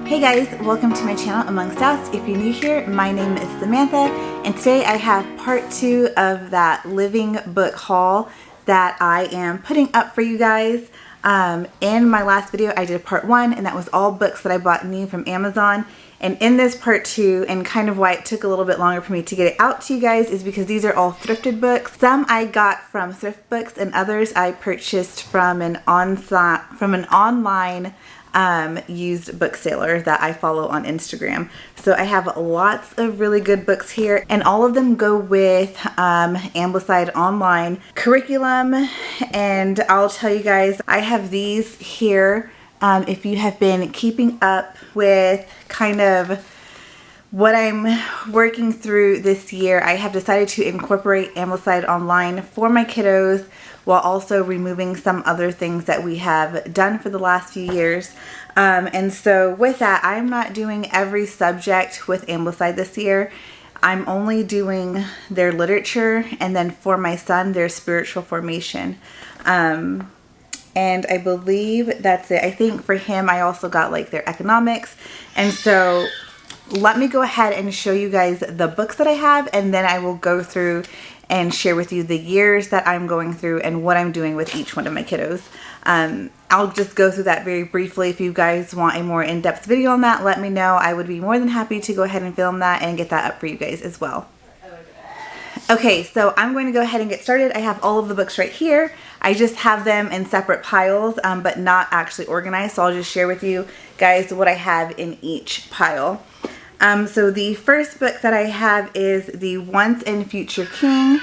Hey guys, welcome to my channel Among.stouts. If you're new here, my name is Samantha, and today I have part 2 of that living book haul that I am putting up for you guys. In my last video I did part 1, and that was all books that I bought new from Amazon. And in this part 2, and kind of why it took a little bit longer for me to get it out to you guys, is because these are all thrifted books. Some I got from thrift books, and others I purchased from an online used book seller that I follow on Instagram. So I have lots of really good books here, and all of them go with Ambleside online curriculum. And I'll tell you guys, I have these here. If you have been keeping up with kind of what I'm working through this year, I have decided to incorporate Ambleside online for my kiddos, while also removing some other things that we have done for the last few years. And so with that, I'm not doing every subject with Ambleside this year. I'm only doing their literature, and then for my son, their spiritual formation. And I believe that's it. I think for him, I also got like their economics. And so let me go ahead and show you guys the books that I have, and then I will go through and share with you the years that I'm going through and what I'm doing with each one of my kiddos. I'll just go through that very briefly. If you guys want a more in-depth video on that, let me know. I would be more than happy to go ahead and film that and get that up for you guys as well. Okay, so I'm going to go ahead and get started. I have all of the books right here. I just have them in separate piles, but not actually organized. So I'll just share with you guys what I have in each pile. So the first book that I have is The Once and Future King.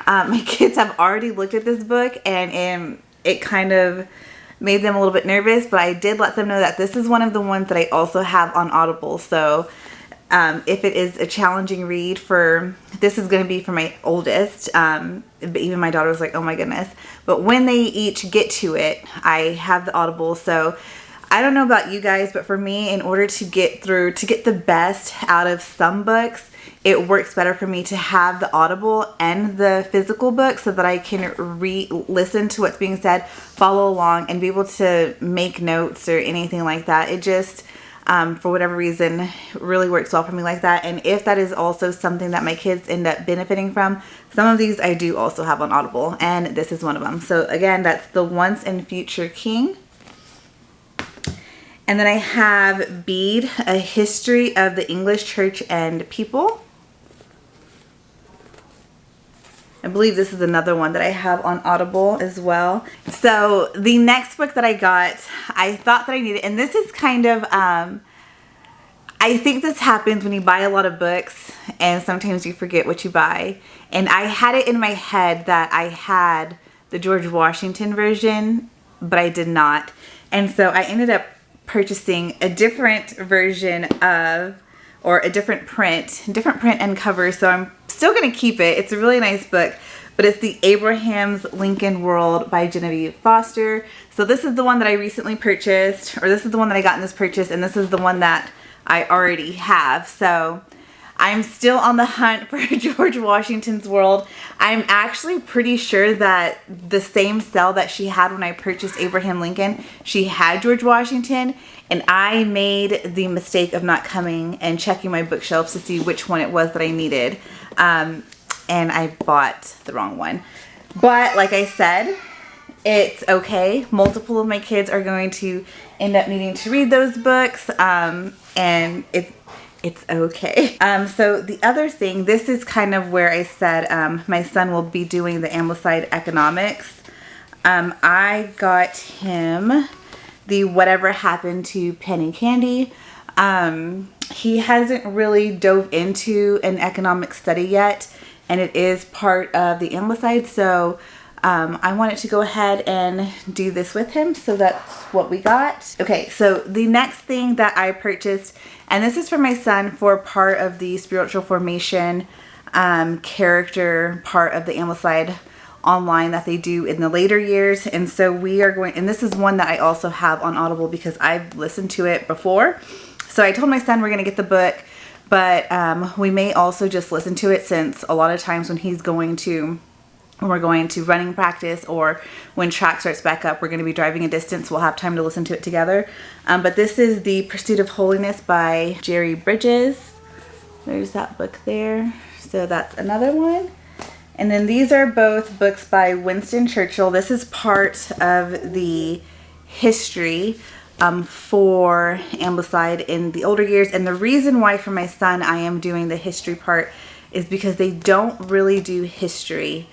My kids have already looked at this book, and it kind of made them a little bit nervous, but I did let them know that this is one of the ones that I also have on Audible. So if it is a challenging read this is going to be for my oldest. But even my daughter was like, oh my goodness. But when they each get to it, I have the Audible. So I don't know about you guys, but for me, in order to get the best out of some books, it works better for me to have the Audible and the physical book so that I can listen to what's being said, follow along, and be able to make notes or anything like that. It just, for whatever reason, really works well for me like that. And if that is also something that my kids end up benefiting from, some of these I do also have on Audible, and this is one of them. So again, that's The Once and Future King. And then I have Bede, A History of the English Church and People. I believe this is another one that I have on Audible as well. So the next book that I got, I thought that I needed, and this is kind of, I think this happens when you buy a lot of books and sometimes you forget what you buy. And I had it in my head that I had the George Washington version, but I did not. And so I ended up purchasing a different version or a different print and cover. So I'm still going to keep it. It's a really nice book, but it's the Abraham's Lincoln World by Genevieve Foster. So this is the one that I recently purchased, or this is the one that I got in this purchase, and this is the one that I already have. So I'm still on the hunt for George Washington's World. I'm actually pretty sure that the same cell that she had when I purchased Abraham Lincoln, she had George Washington, and I made the mistake of not coming and checking my bookshelves to see which one it was that I needed. And I bought the wrong one. But like I said, it's okay. Multiple of my kids are going to end up needing to read those books, and it's okay. So the other thing, this is kind of where I said my son will be doing the Ambleside economics. I got him the Whatever Happened to Penny Candy. He hasn't really dove into an economic study yet, and it is part of the Ambleside. So I wanted to go ahead and do this with him, so that's what we got. Okay, so the next thing that I purchased, and this is for my son for part of the spiritual formation character part of the Ambleside online that they do in the later years. And so we are going, and this is one that I also have on Audible because I've listened to it before. So I told my son we're going to get the book, but we may also just listen to it, since a lot of times when he's going to when we're going to running practice, or when track starts back up, we're going to be driving a distance. We'll have time to listen to it together. But this is The Pursuit of Holiness by Jerry Bridges. There's that book there. So that's another one. And then these are both books by Winston Churchill. This is part of the history for Ambleside in the older years. And the reason why for my son I am doing the history part is because they don't really do history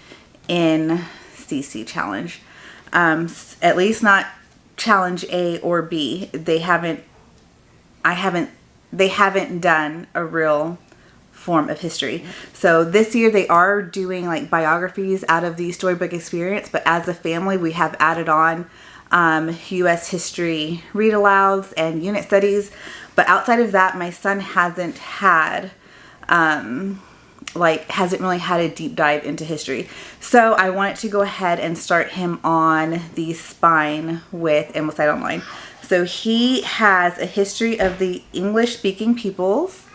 in CC Challenge. At least not Challenge A or B. They haven't done a real form of history. So this year they are doing like biographies out of the storybook experience, but as a family we have added on U.S. history read alouds and unit studies. But outside of that, my son hasn't really had a deep dive into history. So I wanted to go ahead and start him on the spine with Ambleside Online. So he has A History of the English Speaking Peoples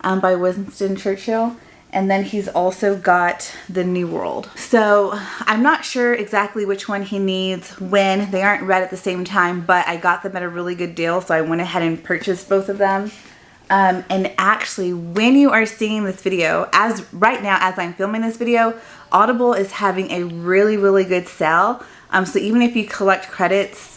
by Winston Churchill. And then he's also got The New World. So I'm not sure exactly which one he needs when. They aren't read at the same time, but I got them at a really good deal. So I went ahead and purchased both of them. And actually, when you are seeing this video, right now as I'm filming this video, Audible is having a really, really good sale. So even if you collect credits,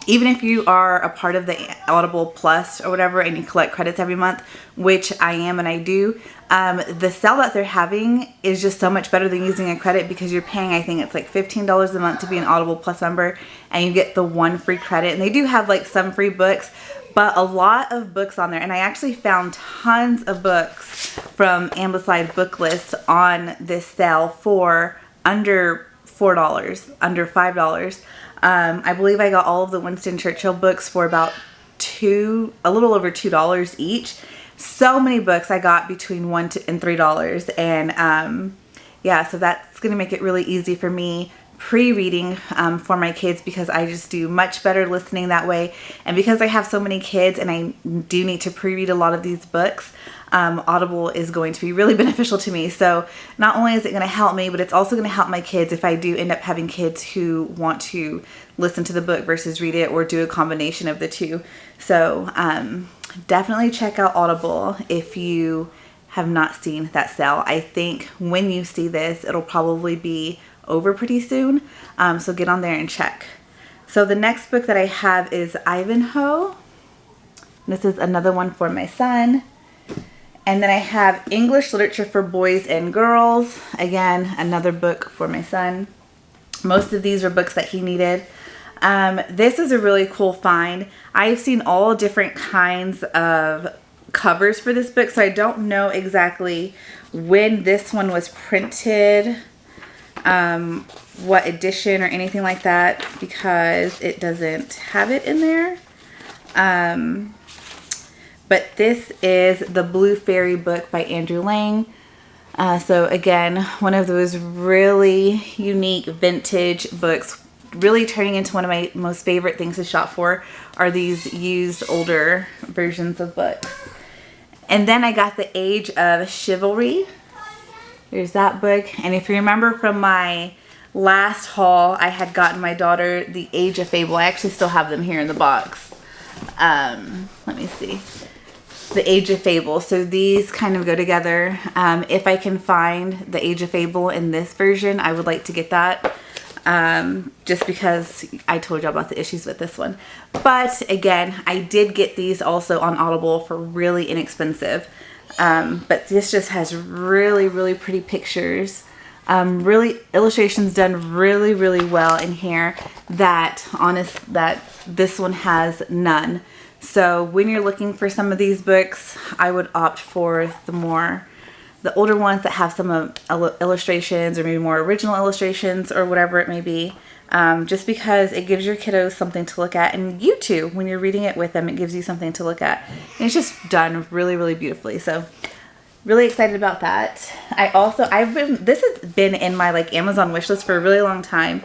even if you are a part of the Audible Plus or whatever and you collect credits every month, which I am and I do, the sale that they're having is just so much better than using a credit, because you're paying, I think it's like $15 a month to be an Audible Plus member, and you get the one free credit. And they do have like some free books, but a lot of books on there. And I actually found tons of books from Ambleside book lists on this sale for under $4, under $5. I believe I got all of the Winston Churchill books for about a little over $2 each. So many books I got between $1 and $3. And yeah, so that's going to make it really easy for me pre-reading for my kids, because I just do much better listening that way. And because I have so many kids and I do need to pre-read a lot of these books, Audible is going to be really beneficial to me. So not only is it going to help me, but it's also going to help my kids if I do end up having kids who want to listen to the book versus read it, or do a combination of the two. So definitely check out Audible if you have not seen that sale. I think when you see this, it'll probably be over pretty soon. So get on there and check. So the next book that I have is Ivanhoe. This is another one for my son. And then I have English Literature for Boys and Girls. Again, another book for my son. Most of these are books that he needed. This is a really cool find. I've seen all different kinds of covers for this book, so I don't know exactly when this one was printed, what edition or anything like that, because it doesn't have it in there. But this is The Blue Fairy book by Andrew Lang. So again, one of those really unique vintage books, really turning into one of my most favorite things to shop for are these used older versions of books. And then I got The Age of Chivalry. There's that book. And if you remember from my last haul, I had gotten my daughter The Age of Fable. I actually still have them here in the box. Let me see. The Age of Fable. So these kind of go together. If I can find The Age of Fable in this version, I would like to get that. Just because I told you about the issues with this one. But again, I did get these also on Audible for really inexpensive. But this just has really, really pretty pictures. Really illustrations done really, really well in here that this one has none. So when you're looking for some of these books, I would opt for the older ones that have some illustrations, or maybe more original illustrations, or whatever it may be. Just because it gives your kiddos something to look at, and you too, when you're reading it with them, it gives you something to look at. And it's just done really, really beautifully. So really excited about that. This has been in my Amazon wish list for a really long time,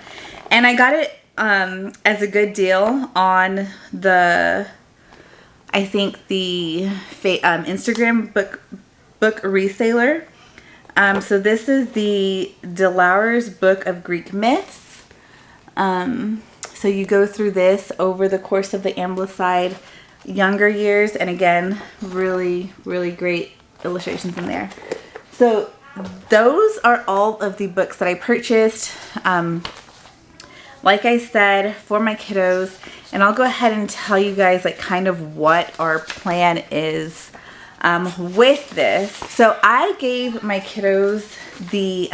and I got it as a good deal on the Instagram book reseller. So this is the Delaur's Book of Greek Myths. So you go through this over the course of the Ambleside younger years, and again, really, really great illustrations in there. So those are all of the books that I purchased, like I said, for my kiddos. And I'll go ahead and tell you guys like kind of what our plan is with this. So I gave my kiddos the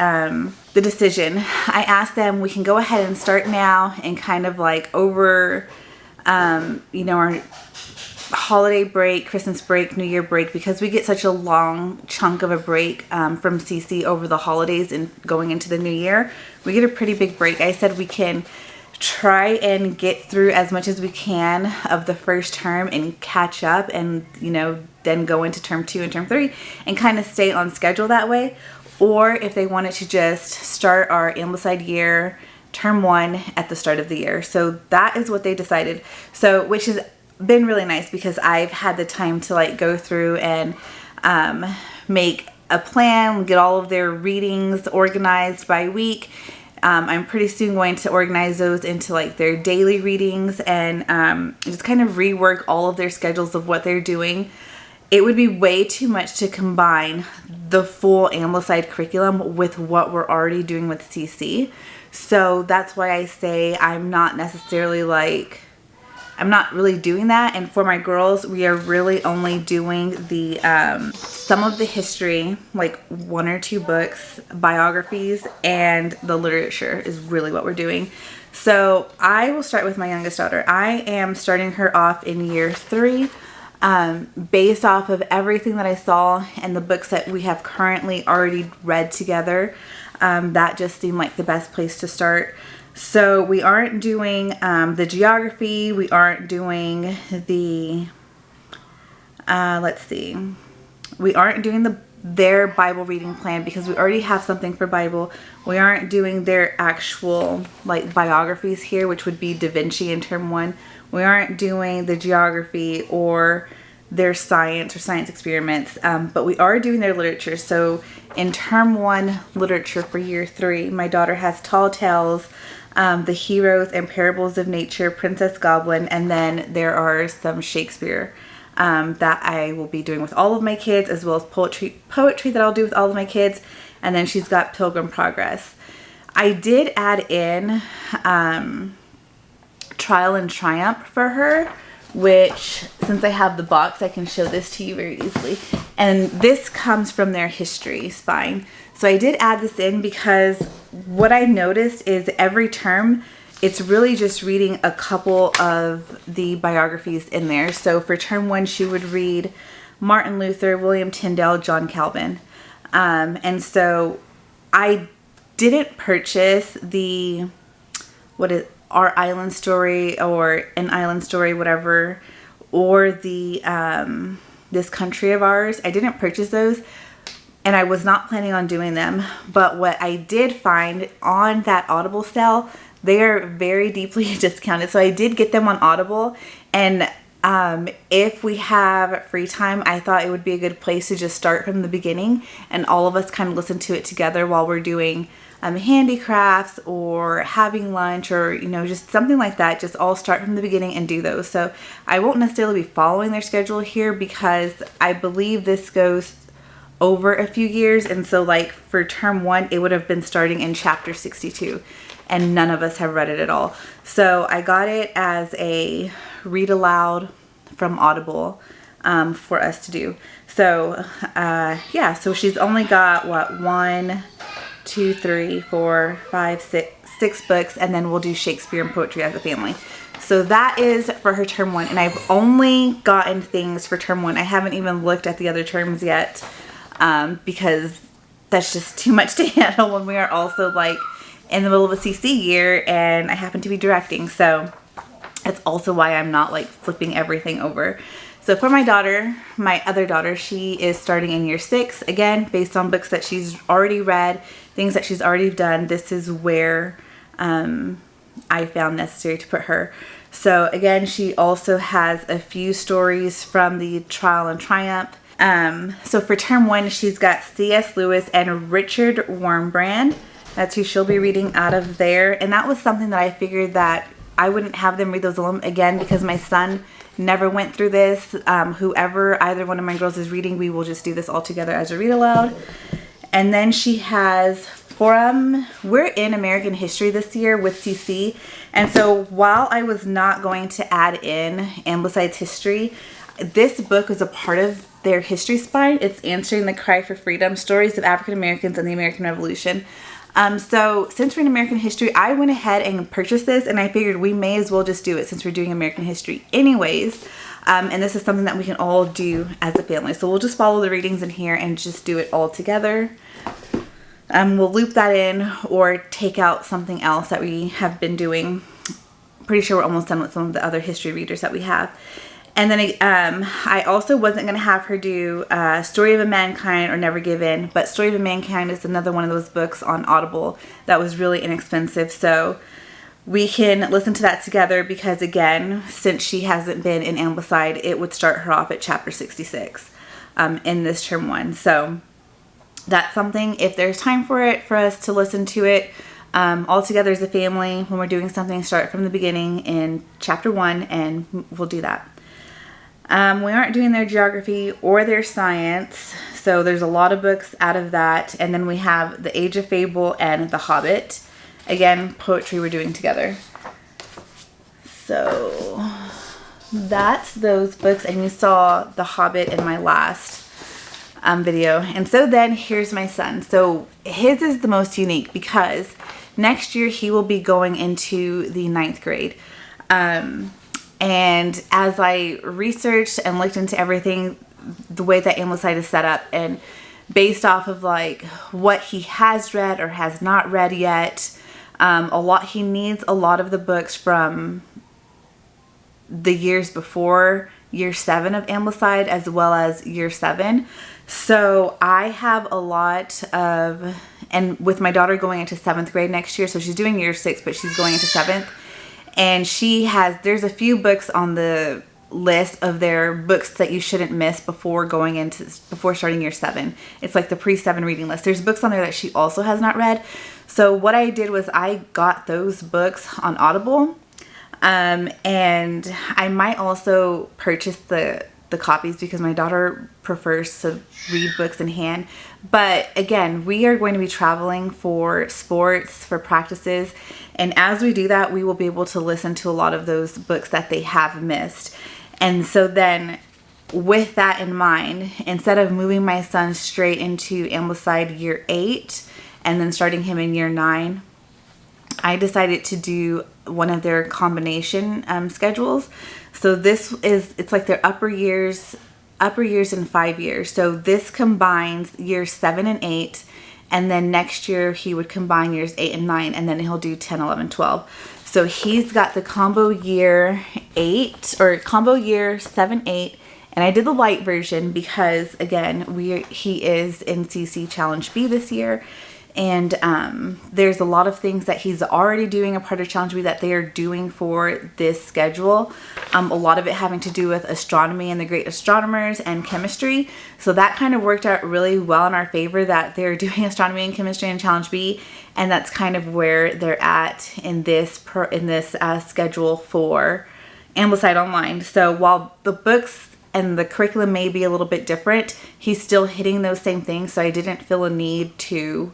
decision. I asked them, we can go ahead and start now and kind of like over, you know, our holiday break, Christmas break, New Year break, because we get such a long chunk of a break from CC over the holidays and going into the new year. We get a pretty big break. I said we can try and get through as much as we can of the first term and catch up, and you know, then go into term 2 and term 3 and kind of stay on schedule that way. Or if they wanted to just start our Ambleside year term 1 at the start of the year. So that is what they decided. So which has been really nice because I've had the time to like go through and make a plan, get all of their readings organized by week. I'm pretty soon going to organize those into like their daily readings and just kind of rework all of their schedules of what they're doing. It would be way too much to combine the full Ambleside curriculum with what we're already doing with CC. So that's why I say I'm not necessarily like, I'm not really doing that. And for my girls, we are really only doing the some of the history, like 1 or 2 books, biographies, and the literature is really what we're doing. So I will start with my youngest daughter. I am starting her off in year 3 based off of everything that I saw and the books that we have currently already read together. That just seemed like the best place to start. So we aren't doing the geography, we aren't doing the, let's see, we aren't doing their Bible reading plan because we already have something for Bible. We aren't doing their actual like biographies here, which would be Da Vinci in term 1. We aren't doing the geography or their science or science experiments, but we are doing their literature. So in term 1 literature for year 3, my daughter has Tall Tales, The Heroes and Parables of Nature, Princess Goblin, and then there are some Shakespeare that I will be doing with all of my kids, as well as poetry that I'll do with all of my kids. And then she's got Pilgrim Progress. I did add in Trial and Triumph for her, which, since I have the box, I can show this to you very easily. And this comes from their history spine. So I did add this in because what I noticed is every term, it's really just reading a couple of the biographies in there. So for term 1, she would read Martin Luther, William Tyndale, John Calvin. And so I didn't purchase the, Our Island Story or An Island Story, whatever, or the This Country of Ours. I didn't purchase those, and I was not planning on doing them. But what I did find on that Audible sale, they are very deeply discounted. So I did get them on Audible, and if we have free time, I thought it would be a good place to just start from the beginning and all of us kind of listen to it together while we're doing handicrafts or having lunch or, you know, just something like that. Just all start from the beginning and do those. So I won't necessarily be following their schedule here because I believe this goes over a few years. And so like for term 1, it would have been starting in chapter 62 and none of us have read it at all. So I got it as a read aloud from Audible for us to do. So yeah, so she's only got what, 1, 2, 3, 4, 5, 6 books, and then we'll do Shakespeare and poetry as a family. So that is for her term 1, and I've only gotten things for term 1. I haven't even looked at the other terms yet because that's just too much to handle when we are also like in the middle of a CC year and I happen to be directing. So that's also why I'm not like flipping everything over. So for my daughter, my other daughter, she is starting in year 6. Again, based on books that she's already read, things that she's already done, this is where I found necessary to put her. So again, she also has a few stories from the Trial and Triumph. So for term 1, she's got C.S. Lewis and Richard Wurmbrand. That's who she'll be reading out of there. And that was something that I figured that I wouldn't have them read those alone again, because my son never went through this. Whoever either one of my girls is reading, we will just do this all together as a read aloud. And then she has we're in American history this year with CC. And so while I was not going to add in Ambleside's history, this book was a part of their history spine. It's Answering the Cry for Freedom, Stories of African Americans and the American Revolution. So since we're in American history, I went ahead and purchased this, and I figured we may as well just do it since we're doing American history anyways. And this is something that we can all do as a family. So we'll just follow the readings in here and just do it all together. We'll loop that in or take out something else that we have been doing. Pretty sure we're almost done with some of the other history readers that we have. And then I also wasn't going to have her do Story of a Mankind or Never Give In, but Story of a Mankind is another one of those books on Audible that was really inexpensive. So we can listen to that together because, again, since she hasn't been in Ambleside, it would start her off at chapter 66 in this term 1. So that's something, if there's time for it, for us to listen to it all together as a family when we're doing something, start from the beginning in chapter 1, and we'll do that. We aren't doing their geography or their science, so there's a lot of books out of that. And then we have The Age of Fable and The Hobbit. Again, poetry we're doing together. So that's those books, and you saw The Hobbit in my last video. And so then here's my son. So his is the most unique because next year he will be going into the 9th grade. And as I researched and looked into everything, the way that Ambleside is set up, and based off of like what he has read or has not read yet, he needs a lot of the books from the years before year 7 of Ambleside as well as year 7. So I have a lot of, and with my daughter going into 7th grade next year, so she's doing year 6, but she's going into 7th. And there's a few books on the list of their books that you shouldn't miss before starting year 7. It's like the pre-7 reading list. There's books on there that she also has not read. So what I did was I got those books on Audible. And I might also purchase the copies because my daughter prefers to read books in hand. But again, we are going to be traveling for sports, for practices. And as we do that, we will be able to listen to a lot of those books that they have missed. And so then with that in mind, instead of moving my son straight into Ambleside year 8 and then starting him in year 9, I decided to do one of their combination schedules. So it's like their upper years and 5 years. So this combines years 7 and 8. And then next year he would combine years 8 and 9, and then he'll do 10, 11, 12. So he's got the combo year 8 or combo year 7, 8. And I did the light version because, again, he is in CC Challenge B this year. And there's a lot of things that he's already doing a part of Challenge B that they are doing for this schedule. A lot of it having to do with astronomy and the great astronomers and chemistry. So that kind of worked out really well in our favor that they're doing astronomy and chemistry in Challenge B. And that's kind of where they're at in this schedule for Ambleside Online. So while the books and the curriculum may be a little bit different, he's still hitting those same things. So I didn't feel a need to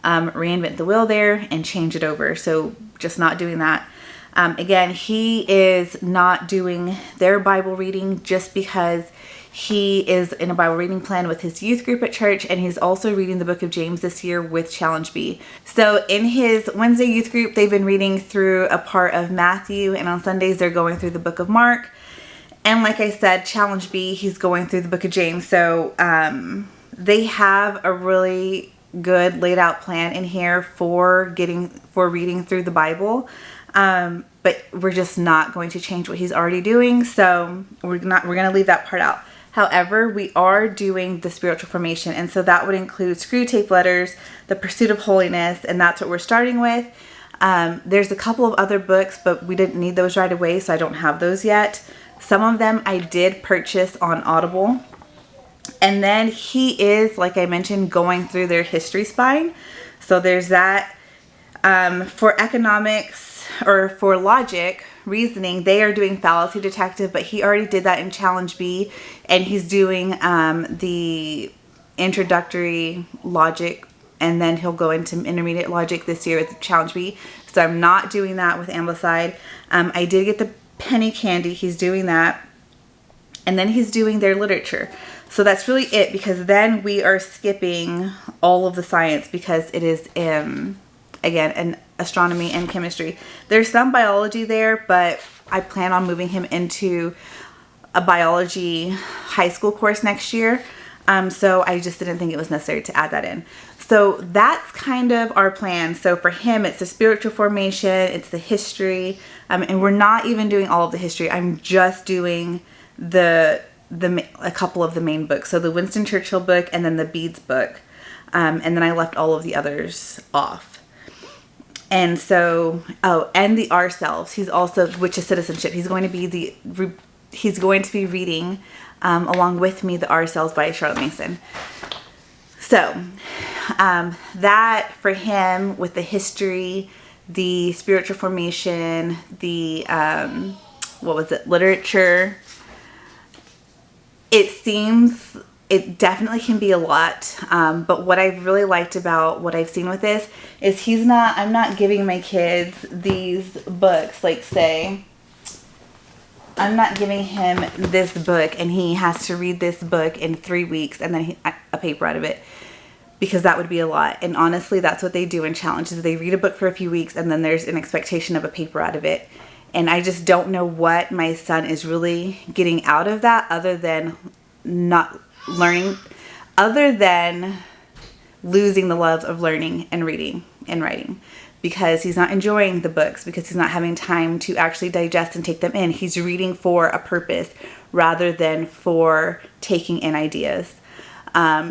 reinvent the wheel there and change it over. So just not doing that. Again, he is not doing their Bible reading just because he is in a Bible reading plan with his youth group at church, and he's also reading the book of James this year with Challenge B. So in his Wednesday youth group, they've been reading through a part of Matthew, and on Sundays they're going through the book of Mark. And like I said, Challenge B, he's going through the book of James. So they have a really good laid out plan in here for reading through the Bible. But we're just not going to change what he's already doing. So we're going to leave that part out. However, we are doing the spiritual formation. And so that would include Screw Tape Letters, The Pursuit of Holiness, and that's what we're starting with. There's a couple of other books, but we didn't need those right away, so I don't have those yet. Some of them I did purchase on Audible. And then he is, like I mentioned, going through their history spine. So there's that. For economics or for logic, reasoning, they are doing fallacy detective, but he already did that in challenge B, and he's doing the introductory logic, and then he'll go into intermediate logic this year with challenge B. So I'm not doing that with Ambleside. I did get the penny candy. He's doing that. And then he's doing their literature. So that's really it, because then we are skipping all of the science because it is, again, an astronomy and chemistry. There's some biology there, but I plan on moving him into a biology high school course next year. So I just didn't think it was necessary to add that in. So that's kind of our plan. So for him, it's the spiritual formation, it's the history, and we're not even doing all of the history. I'm just doing a couple of the main books. So the Winston Churchill book and then the Beads book. And then I left all of the others off. And so, and the ourselves. He's also, which is citizenship. He's going to be reading along with me the Ourselves by Charlotte Mason. So that for him, with the history, the spiritual formation, the literature, it definitely can be a lot, but what I've really liked about what I've seen with this is I'm not giving my kids these books, like say, I'm not giving him this book and he has to read this book in 3 weeks and then a paper out of it, because that would be a lot. And honestly, that's what they do in challenges. They read a book for a few weeks and then there's an expectation of a paper out of it. And I just don't know what my son is really getting out of that, other than not learning, other than losing the love of learning and reading and writing, because he's not enjoying the books, because he's not having time to actually digest and take them in. He's reading for a purpose rather than for taking in ideas.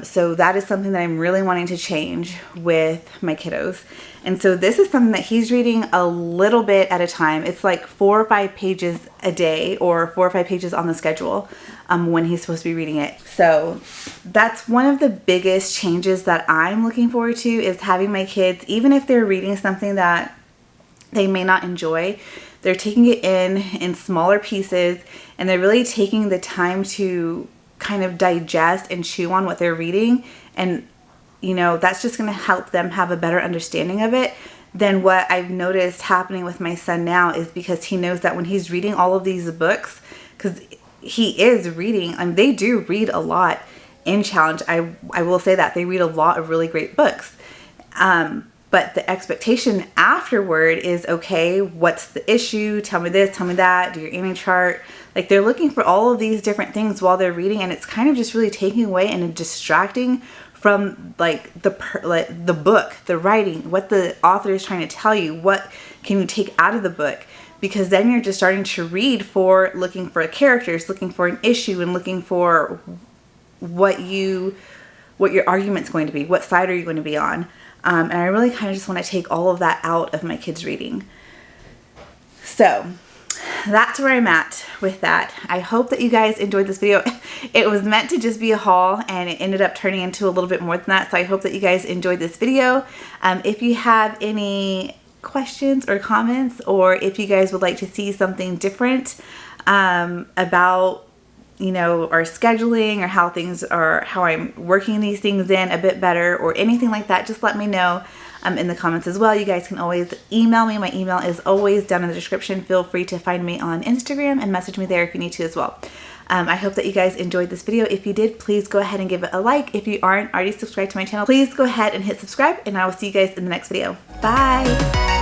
So that is something that I'm really wanting to change with my kiddos. And so this is something that he's reading a little bit at a time. It's like 4 or 5 pages a day, or 4 or 5 pages on the schedule when he's supposed to be reading it. So that's one of the biggest changes that I'm looking forward to, is having my kids, even if they're reading something that they may not enjoy, they're taking it in smaller pieces, and they're really taking the time to kind of digest and chew on what they're reading. And that's just going to help them have a better understanding of it than what I've noticed happening with my son now, is because he knows that when he's reading all of these books, because he is reading, and they do read a lot in challenge. I will say that they read a lot of really great books. But the expectation afterward is, okay, what's the issue? Tell me this, tell me that, do your aiming chart. Like, they're looking for all of these different things while they're reading, and it's kind of just really taking away and distracting from the book, the writing, what the author is trying to tell you. What can you take out of the book? Because then you're just starting to read for looking for characters, looking for an issue, and looking for what your argument's going to be. What side are you going to be on? And I really kind of just want to take all of that out of my kids' reading. So that's where I'm at with that. I hope that you guys enjoyed this video. It was meant to just be a haul, and it ended up turning into a little bit more than that. So I hope that you guys enjoyed this video. If you have any questions or comments, or if you guys would like to see something different about our scheduling, or how I'm working these things in a bit better, or anything like that, just let me know in the comments as well. You guys can always email me. My email is always down in the description. Feel free to find me on Instagram and message me there if you need to as well. I hope that you guys enjoyed this video. If you did, please go ahead and give it a like. If you aren't already subscribed to my channel, please go ahead and hit subscribe, and I will see you guys in the next video. Bye!